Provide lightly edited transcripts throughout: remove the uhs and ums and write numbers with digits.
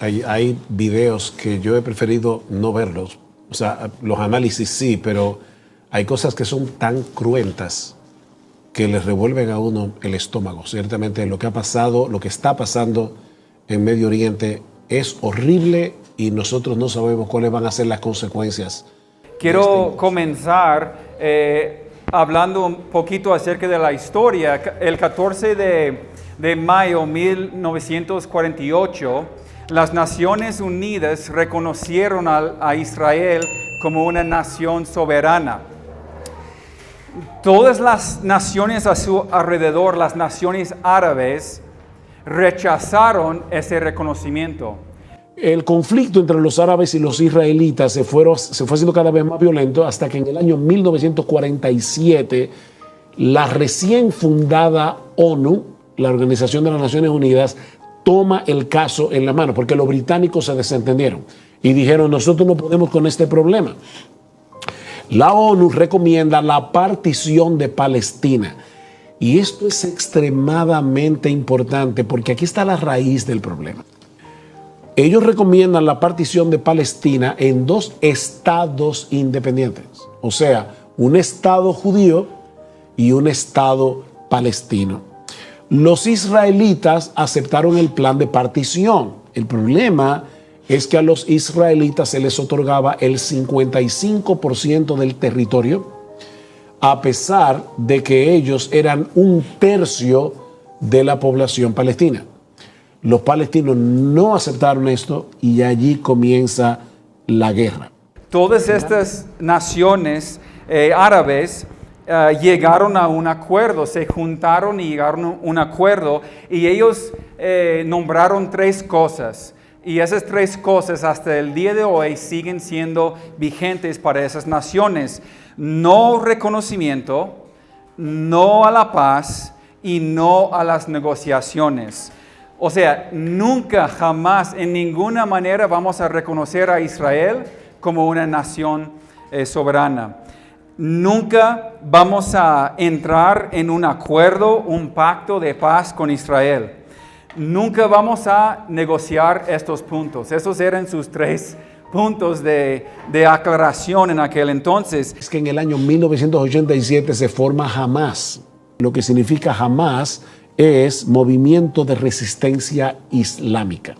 hay videos que yo he preferido no verlos. O sea, los análisis sí, pero hay cosas que son tan cruentas que les revuelven a uno el estómago. Ciertamente lo que ha pasado, lo que está pasando en Medio Oriente es horrible y nosotros no sabemos cuáles van a ser las consecuencias. Quiero comenzar hablando un poquito acerca de la historia. El 14 de mayo de 1948, las Naciones Unidas reconocieron a Israel como una nación soberana. Todas las naciones a su alrededor, las naciones árabes, rechazaron ese reconocimiento. El conflicto entre los árabes y los israelitas se fue haciendo cada vez más violento hasta que en el año 1947 la recién fundada ONU, la Organización de las Naciones Unidas, toma el caso en la mano porque los británicos se desentendieron y dijeron nosotros no podemos con este problema. La ONU recomienda la partición de Palestina y esto es extremadamente importante porque aquí está la raíz del problema. Ellos recomiendan la partición de Palestina en 2 estados independientes, o sea, un estado judío y un estado palestino. Los israelitas aceptaron el plan de partición. El problema es que a los israelitas se les otorgaba el 55% del territorio, a pesar de que ellos eran 1/3 de la población palestina. Los palestinos no aceptaron esto y allí comienza la guerra. Todas estas naciones árabes llegaron a un acuerdo, se juntaron y llegaron a un acuerdo y ellos nombraron 3 cosas. Y esas 3 cosas hasta el día de hoy siguen siendo vigentes para esas naciones. No reconocimiento, no a la paz y no a las negociaciones. O sea, nunca, jamás, en ninguna manera vamos a reconocer a Israel como una nación soberana. Nunca vamos a entrar en un acuerdo, un pacto de paz con Israel. Nunca vamos a negociar estos puntos. Esos eran sus 3 puntos de aclaración en aquel entonces. Es que en el año 1987 se forma Hamas. Lo que significa Hamas es Movimiento de Resistencia Islámica,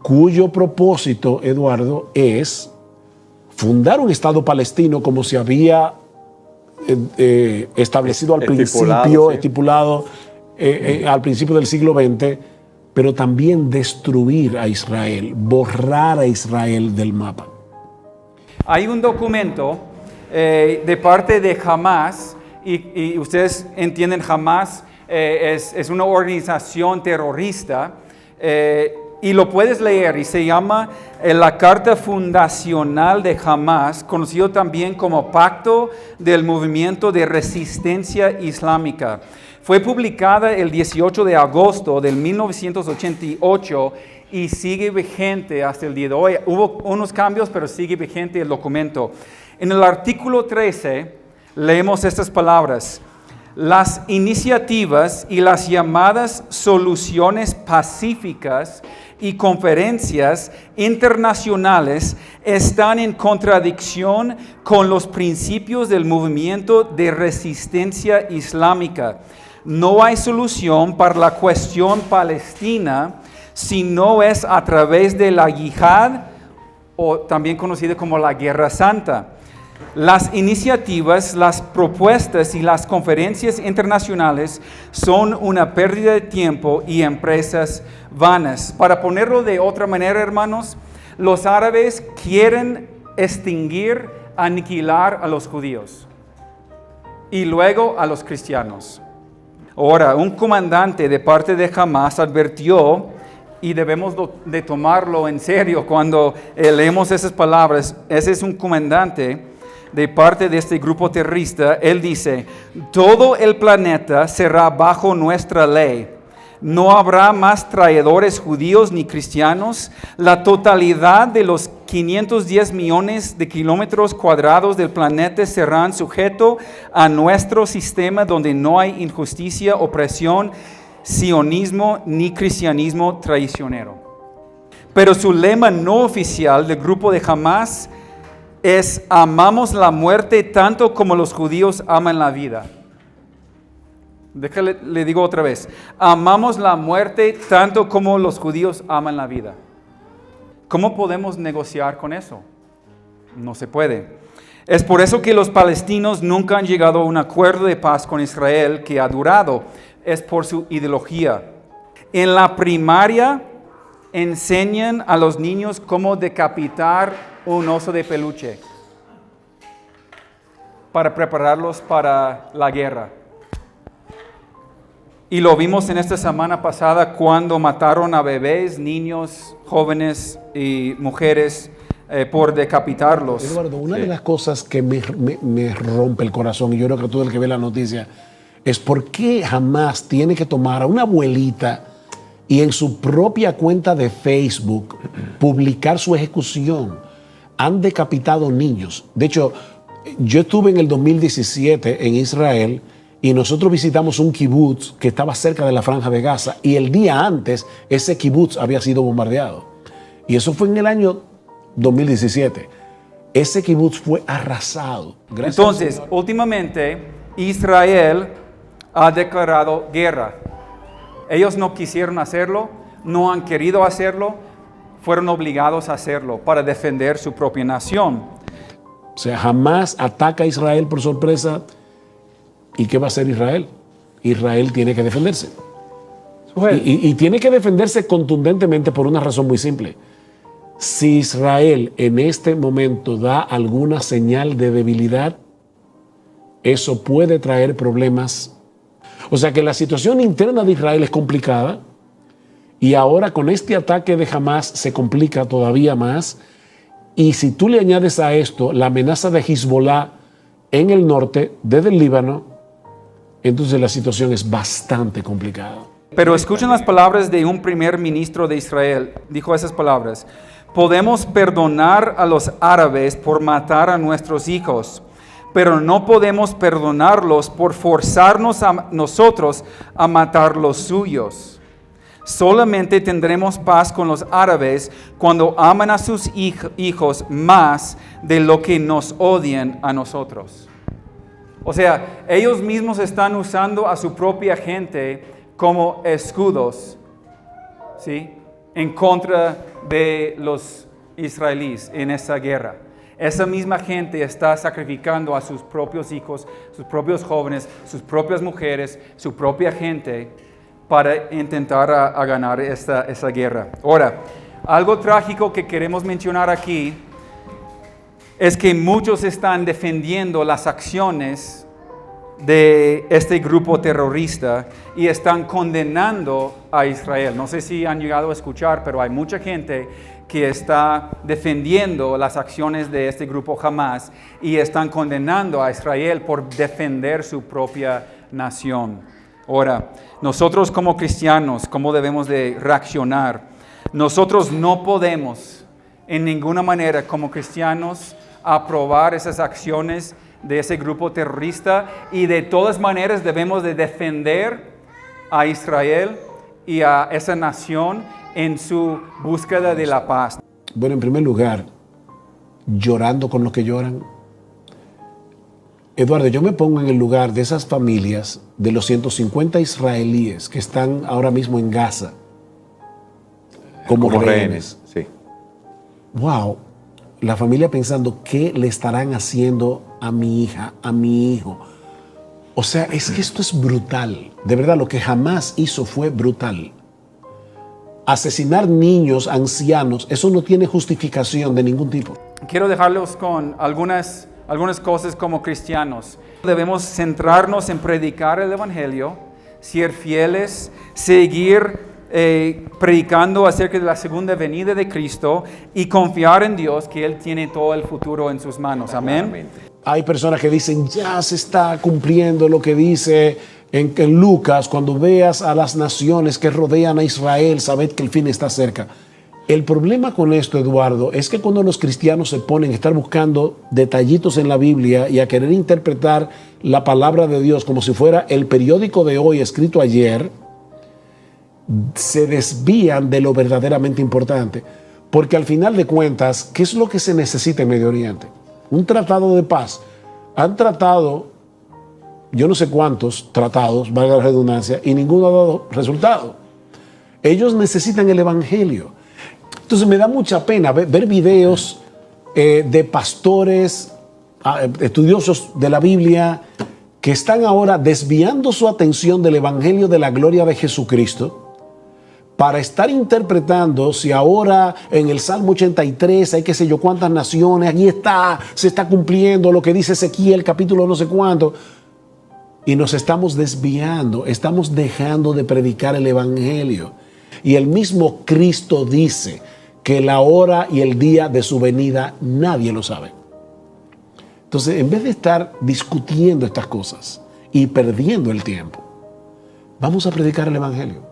cuyo propósito, Eduardo, es fundar un Estado palestino como se había establecido al principio, estipulado al principio del siglo XX, pero también destruir a Israel, borrar a Israel del mapa. Hay un documento de parte de Hamas, y ustedes entienden Hamas, es una organización terrorista y lo puedes leer y se llama la Carta Fundacional de Hamas, conocido también como Pacto del Movimiento de Resistencia Islámica. Fue publicada el 18 de agosto del 1988 y sigue vigente hasta el día de hoy. Hubo unos cambios, pero sigue vigente el documento. En el artículo 13 leemos estas palabras: las iniciativas y las llamadas soluciones pacíficas y conferencias internacionales están en contradicción con los principios del movimiento de resistencia islámica. No hay solución para la cuestión palestina si no es a través de la yihad, o también conocida como la Guerra Santa. Las iniciativas, las propuestas y las conferencias internacionales son una pérdida de tiempo y empresas vanas. Para ponerlo de otra manera, hermanos, los árabes quieren extinguir, aniquilar a los judíos y luego a los cristianos. Ahora, un comandante de parte de Hamas advirtió, y debemos de tomarlo en serio cuando leemos esas palabras. Ese es un comandante de parte de este grupo terrorista. Él dice: todo el planeta será bajo nuestra ley. No habrá más traidores judíos ni cristianos. La totalidad de los 510 millones de kilómetros cuadrados del planeta serán sujetos a nuestro sistema donde no hay injusticia, opresión, sionismo ni cristianismo traicionero. Pero su lema no oficial del grupo de Hamás es: amamos la muerte tanto como los judíos aman la vida. Déjale, le digo otra vez: amamos la muerte tanto como los judíos aman la vida. ¿Cómo podemos negociar con eso? No se puede. Es por eso que los palestinos nunca han llegado a un acuerdo de paz con Israel que ha durado. Es por su ideología. En la primaria enseñan a los niños cómo decapitar un oso de peluche para prepararlos para la guerra. Y lo vimos en esta semana pasada cuando mataron a bebés, niños, jóvenes y mujeres por decapitarlos. Eduardo, una de las cosas que me rompe el corazón, y yo creo que todo el que ve la noticia, es por qué Hamás tiene que tomar a una abuelita y en su propia cuenta de Facebook publicar su ejecución. Han decapitado niños. De hecho, yo estuve en el 2017 en Israel y nosotros visitamos un kibutz que estaba cerca de la Franja de Gaza, y el día antes ese kibutz había sido bombardeado. Y eso fue en el año 2017. Ese kibutz fue arrasado. Gracias. Entonces, últimamente, Israel ha declarado guerra. Ellos no quisieron hacerlo, no han querido hacerlo, fueron obligados a hacerlo para defender su propia nación. O sea, Hamás ataca a Israel por sorpresa. ¿Y qué va a hacer Israel? Israel tiene que defenderse. Y tiene que defenderse contundentemente por una razón muy simple. Si Israel en este momento da alguna señal de debilidad, eso puede traer problemas. O sea que la situación interna de Israel es complicada, y ahora con este ataque de Hamás se complica todavía más. Y si tú le añades a esto la amenaza de Hezbollah en el norte, desde el Líbano, entonces la situación es bastante complicada. Pero escuchen las palabras de un primer ministro de Israel. Dijo esas palabras: podemos perdonar a los árabes por matar a nuestros hijos, pero no podemos perdonarlos por forzarnos a nosotros a matar los suyos. Solamente tendremos paz con los árabes cuando aman a sus hijos más de lo que nos odian a nosotros. O sea, ellos mismos están usando a su propia gente como escudos, ¿sí?, en contra de los israelíes en esa guerra. Esa misma gente está sacrificando a sus propios hijos, sus propios jóvenes, sus propias mujeres, su propia gente para intentar a ganar esa guerra. Ahora, algo trágico que queremos mencionar aquí es que muchos están defendiendo las acciones de este grupo terrorista y están condenando a Israel. No sé si han llegado a escuchar, pero hay mucha gente que está defendiendo las acciones de este grupo Hamás y están condenando a Israel por defender su propia nación. Ahora, nosotros como cristianos, ¿cómo debemos de reaccionar? Nosotros no podemos en ninguna manera como cristianos aprobar esas acciones de ese grupo terrorista, y de todas maneras debemos de defender a Israel y a esa nación en su búsqueda de la paz. Bueno, en primer lugar, llorando con los que lloran. Eduardo, yo me pongo en el lugar de esas familias, de los 150 israelíes que están ahora mismo en Gaza como rehenes. Sí. Wow, la familia pensando, ¿qué le estarán haciendo a mi hija, a mi hijo? O sea, es que esto es brutal. De verdad, lo que Hamás hizo fue brutal. Asesinar niños, ancianos, eso no tiene justificación de ningún tipo. Quiero dejarlos con algunas cosas como cristianos. Debemos centrarnos en predicar el Evangelio, ser fieles, seguir predicando acerca de la segunda venida de Cristo y confiar en Dios que Él tiene todo el futuro en sus manos. Amén. Hay personas que dicen, ya se está cumpliendo lo que dice en Lucas: cuando veas a las naciones que rodean a Israel, sabed que el fin está cerca. El problema con esto, Eduardo, es que cuando los cristianos se ponen a estar buscando detallitos en la Biblia y a querer interpretar la palabra de Dios como si fuera el periódico de hoy escrito ayer, se desvían de lo verdaderamente importante. Porque al final de cuentas, ¿qué es lo que se necesita en Medio Oriente? Un tratado de paz. Han tratado, yo no sé cuántos tratados, valga la redundancia, y ninguno ha dado resultado. Ellos necesitan el evangelio. Entonces me da mucha pena ver videos de pastores, estudiosos de la Biblia, que están ahora desviando su atención del evangelio de la gloria de Jesucristo para estar interpretando si ahora en el Salmo 83 hay qué sé yo cuántas naciones, aquí está, se está cumpliendo lo que dice Ezequiel, capítulo no sé cuánto. Y nos estamos desviando, estamos dejando de predicar el evangelio. Y el mismo Cristo dice que la hora y el día de su venida nadie lo sabe. Entonces, en vez de estar discutiendo estas cosas y perdiendo el tiempo, vamos a predicar el evangelio.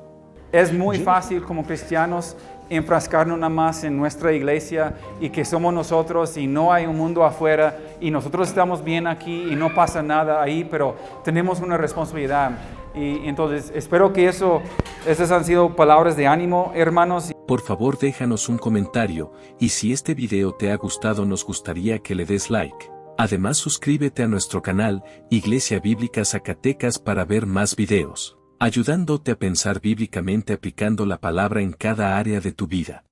Es muy fácil como cristianos enfrascarnos nada más en nuestra iglesia y que somos nosotros y no hay un mundo afuera y nosotros estamos bien aquí y no pasa nada ahí, pero tenemos una responsabilidad. Y entonces espero que esas han sido palabras de ánimo, hermanos. Por favor, déjanos un comentario y si este video te ha gustado nos gustaría que le des like. Además, suscríbete a nuestro canal Iglesia Bíblica Zacatecas para ver más videos, ayudándote a pensar bíblicamente aplicando la palabra en cada área de tu vida.